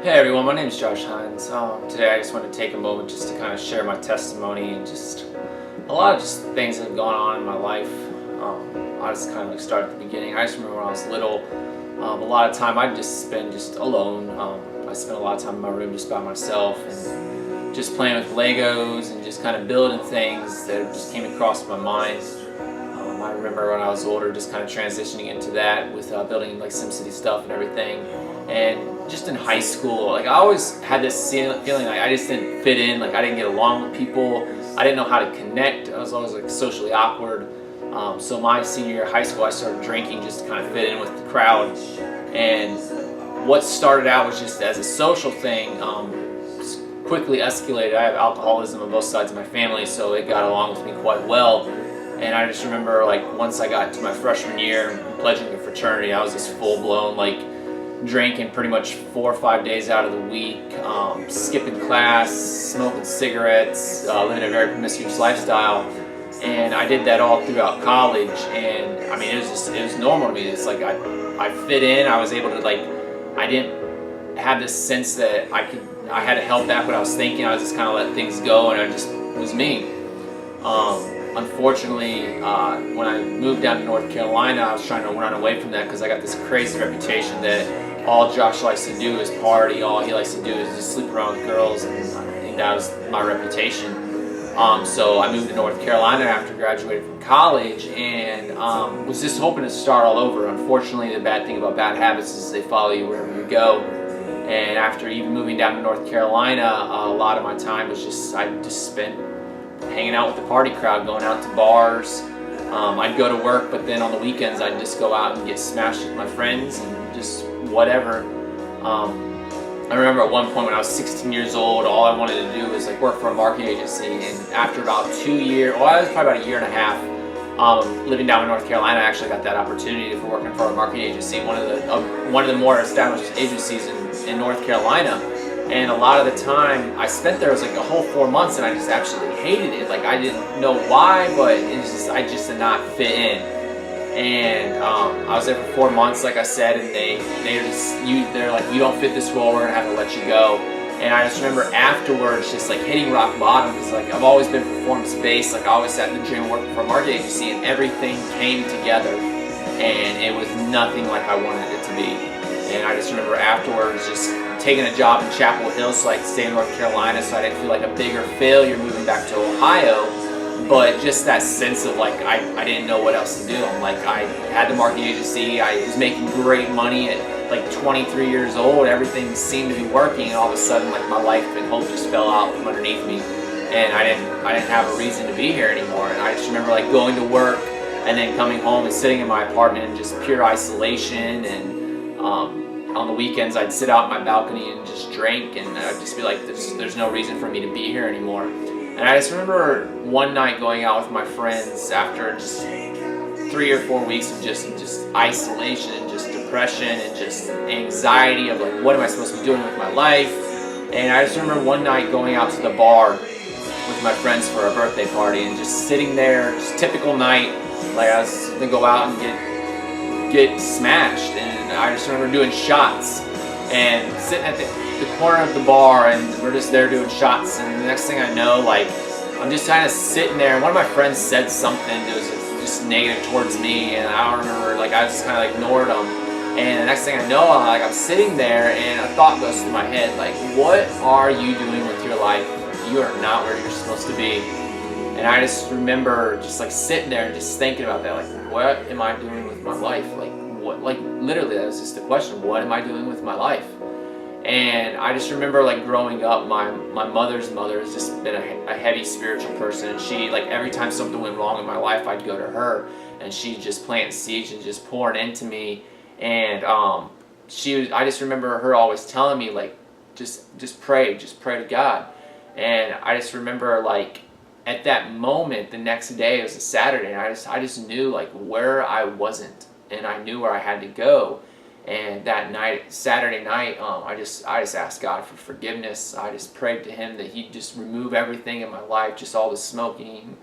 Hey everyone, my name is Josh Hines. Today I just want to take a moment just to kind of share my testimony and just a lot of just things that have gone on in my life. I just kind of like start at the beginning. I just remember when I was little, a lot of time I'd just spend just alone. I spent a lot of time in my room just by myself and just playing with Legos and just kind of building things that just came across my mind. I remember when I was older just kind of transitioning into that with building like SimCity stuff and everything. And just in high school, like I always had this feeling like I just didn't fit in, like I didn't get along with people. I didn't know how to connect. I was always like socially awkward. So my senior year of high school, I started drinking just to kind of fit in with the crowd. And what started out was just as a social thing, quickly escalated. I have alcoholism on both sides of my family, so it got along with me quite well. And I just remember like once I got to my freshman year, pledging to fraternity, I was just full blown like drinking pretty much 4 or 5 days out of the week, skipping class, smoking cigarettes, living a very promiscuous lifestyle. And I did that all throughout college, and I mean it was normal to me. It's like I fit in. I was able to like, I didn't have this sense that I had to help back what I was thinking. I was just kind of let things go, and I just was me. Unfortunately, when I moved down to North Carolina, I was trying to run away from that because I got this crazy reputation that all Josh likes to do is party, all he likes to do is just sleep around with girls, and I think that was my reputation. So I moved to North Carolina after graduating from college and was just hoping to start all over. Unfortunately, the bad thing about bad habits is they follow you wherever you go. And after even moving down to North Carolina, a lot of my time was I just spent hanging out with the party crowd, going out to bars. I'd go to work, but then on the weekends I'd just go out and get smashed with my friends and just whatever. I remember at one point when I was 16 years old, all I wanted to do was like work for a marketing agency. And after about 2 years, well, I was probably about a year and a half, living down in North Carolina, I actually got that opportunity for working for a marketing agency, one of the more established agencies in North Carolina. And a lot of the time I spent there was like a whole 4 months, and I just absolutely hated it. Like I didn't know why, but I just did not fit in. And I was there for 4 months, like I said, and they're like, you don't fit this role, we're gonna have to let you go. And I just remember afterwards just like hitting rock bottom, because like I've always been performance based. Like I always sat in the gym working for a marketing agency, and everything came together, and it was nothing like I wanted it to be. And I just remember afterwards just taking a job in Chapel Hill so I could stay in North Carolina, so I didn't feel like a bigger failure moving back to Ohio. But just that sense of like I didn't know what else to do. I'm like, I had the marketing agency, I was making great money at like 23 years old, everything seemed to be working, and all of a sudden like my life and hope just fell out from underneath me, and I didn't have a reason to be here anymore. And I just remember like going to work and then coming home and sitting in my apartment in just pure isolation. And on the weekends I'd sit out on my balcony and just drink, and I'd just be like, there's no reason for me to be here anymore. And I just remember one night going out with my friends after just 3 or 4 weeks of just isolation and just depression and just anxiety of like, what am I supposed to be doing with my life? And I just remember one night going out to the bar with my friends for a birthday party and just sitting there, just typical night, like I was gonna go out and get smashed. And I just remember doing shots and sitting at the corner of the bar, and we're just there doing shots, and the next thing I know, like I'm just kind of sitting there, and one of my friends said something that was just negative towards me, and I don't remember, like I just kind of like ignored them. And the next thing I know, I'm sitting there, and a thought goes through my head, like, what are you doing with your life? You are not where you're supposed to be. And I just remember just like sitting there and just thinking about that, like, what am I doing with my life? Like what? Like literally, that was just the question. What am I doing with my life? And I just remember like growing up, my mother's mother has just been a heavy spiritual person, and she, like, every time something went wrong in my life, I'd go to her, and she'd just plant seeds and just pouring into me. And I just remember her always telling me like, just pray to God. And I just remember like at that moment, the next day, it was a Saturday, and I just knew like where I wasn't, and I knew where I had to go. And that night, Saturday night, I just asked God for forgiveness. I just prayed to Him that He'd just remove everything in my life, just all the smoking,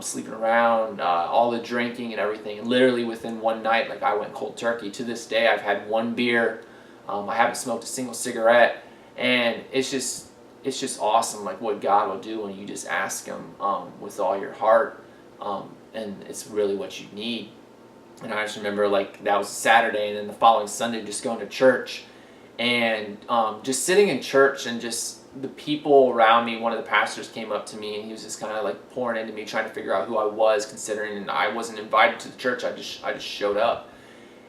sleeping around, all the drinking and everything. And literally within one night, like I went cold turkey. To this day, I've had one beer. I haven't smoked a single cigarette. And it's just awesome, like what God will do when you just ask Him with all your heart, and it's really what you need. And I just remember like that was Saturday, and then the following Sunday just going to church, and just sitting in church, and just the people around me. One of the pastors came up to me, and he was just kind of like pouring into me, trying to figure out who I was, considering I wasn't invited to the church. I just showed up,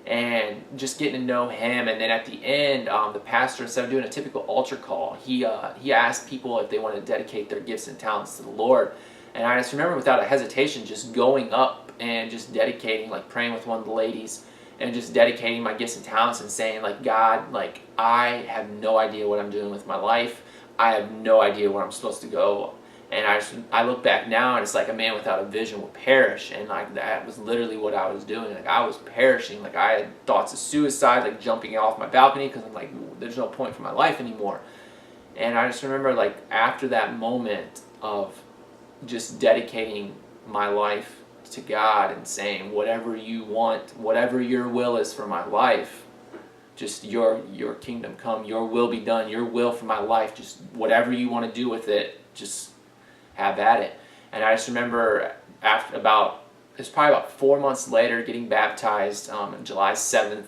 and just getting to know him. And then at the end, the pastor, instead of doing a typical altar call, he asked people if they wanted to dedicate their gifts and talents to the Lord. And I just remember without a hesitation just going up and just dedicating, like praying with one of the ladies, and just dedicating my gifts and talents and saying, like, God, like, I have no idea what I'm doing with my life. I have no idea where I'm supposed to go. And I look back now, and it's like a man without a vision will perish. And like that was literally what I was doing. Like I was perishing. Like I had thoughts of suicide, like jumping off my balcony, because I'm like, there's no point for my life anymore. And I just remember like after that moment of just dedicating my life to God and saying, whatever you want, whatever your will is for my life, just your kingdom come, your will be done, your will for my life, just whatever you want to do with it, just have at it. And I just remember it's probably about 4 months later, getting baptized on July 7th.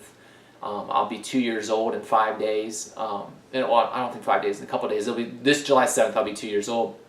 I'll be 2 years old in 5 days. Well, I don't think 5 days, in a couple of days. It'll be this July 7th, I'll be 2 years old.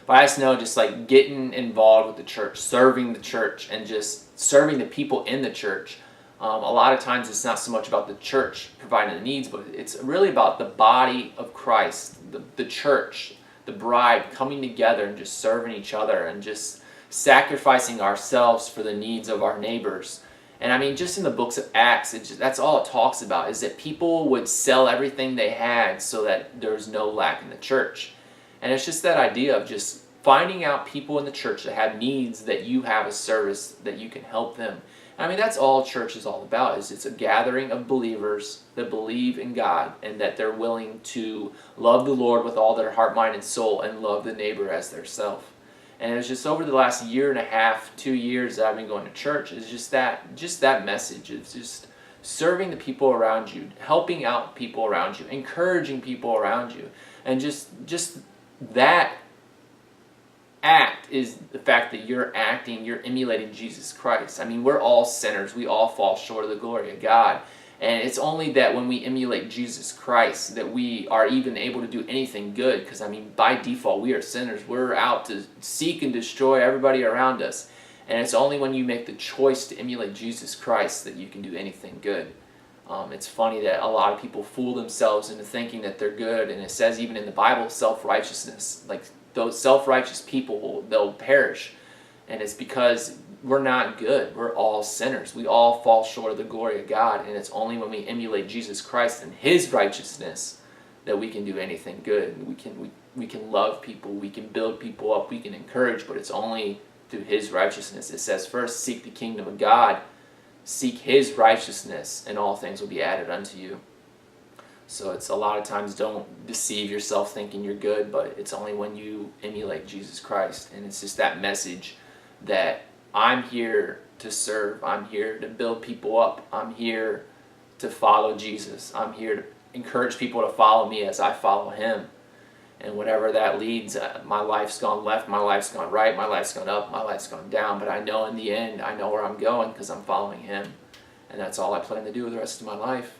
But I just know, just like getting involved with the church, serving the church, and just serving the people in the church. A lot of times it's not so much about the church providing the needs, but it's really about the body of Christ, the church, the bride coming together and just serving each other and just sacrificing ourselves for the needs of our neighbors. And I mean, just in the books of Acts, that's all it talks about, is that people would sell everything they had so that there's no lack in the church. And it's just that idea of just finding out people in the church that have needs, that you have a service that you can help them. I mean, that's all church is all about, is it's a gathering of believers that believe in God and that they're willing to love the Lord with all their heart, mind, and soul, and love the neighbor as their self. And it was just over the last 1.5 years, 2 years that I've been going to church, is just that message. It's just serving the people around you, helping out people around you, encouraging people around you, and just that act is the fact that you're emulating Jesus Christ. I mean, we're all sinners. We all fall short of the glory of God. And it's only that when we emulate Jesus Christ that we are even able to do anything good. Because, I mean, by default, we are sinners. We're out to seek and destroy everybody around us. And it's only when you make the choice to emulate Jesus Christ that you can do anything good. It's funny that a lot of people fool themselves into thinking that they're good. And it says even in the Bible, self-righteousness, like those self-righteous people, they'll perish. And it's because we're not good. We're all sinners. We all fall short of the glory of God. And it's only when we emulate Jesus Christ and His righteousness that we can do anything good. We can love people. We can build people up. We can encourage. But it's only through His righteousness. It says, first seek the kingdom of God. Seek His righteousness, and all things will be added unto you. So it's a lot of times, don't deceive yourself thinking you're good, but it's only when you emulate Jesus Christ. And it's just that message that I'm here to serve. I'm here to build people up. I'm here to follow Jesus. I'm here to encourage people to follow me as I follow Him. And whatever that leads, my life's gone left, my life's gone right, my life's gone up, my life's gone down. But I know in the end, I know where I'm going because I'm following Him. And that's all I plan to do the rest of my life.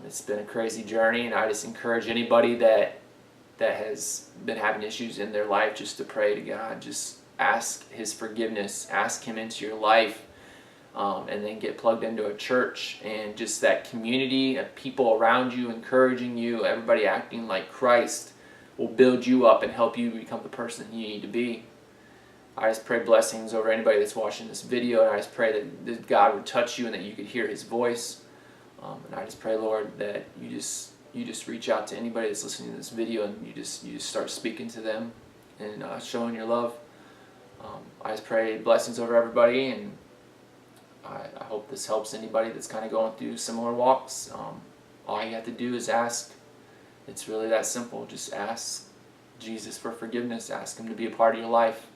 It's been a crazy journey, and I just encourage anybody that has been having issues in their life just to pray to God. Just ask His forgiveness. Ask Him into your life. And then get plugged into a church, and just that community of people around you encouraging you, everybody acting like Christ, will build you up and help you become the person you need to be. I just pray blessings over anybody that's watching this video, and I just pray that God would touch you and that you could hear His voice. And I just pray, Lord, that you just reach out to anybody that's listening to this video, and you just start speaking to them and showing your love. I just pray blessings over everybody, and I hope this helps anybody that's kind of going through similar walks. All you have to do is ask. It's really that simple. Just ask Jesus for forgiveness. Ask Him to be a part of your life.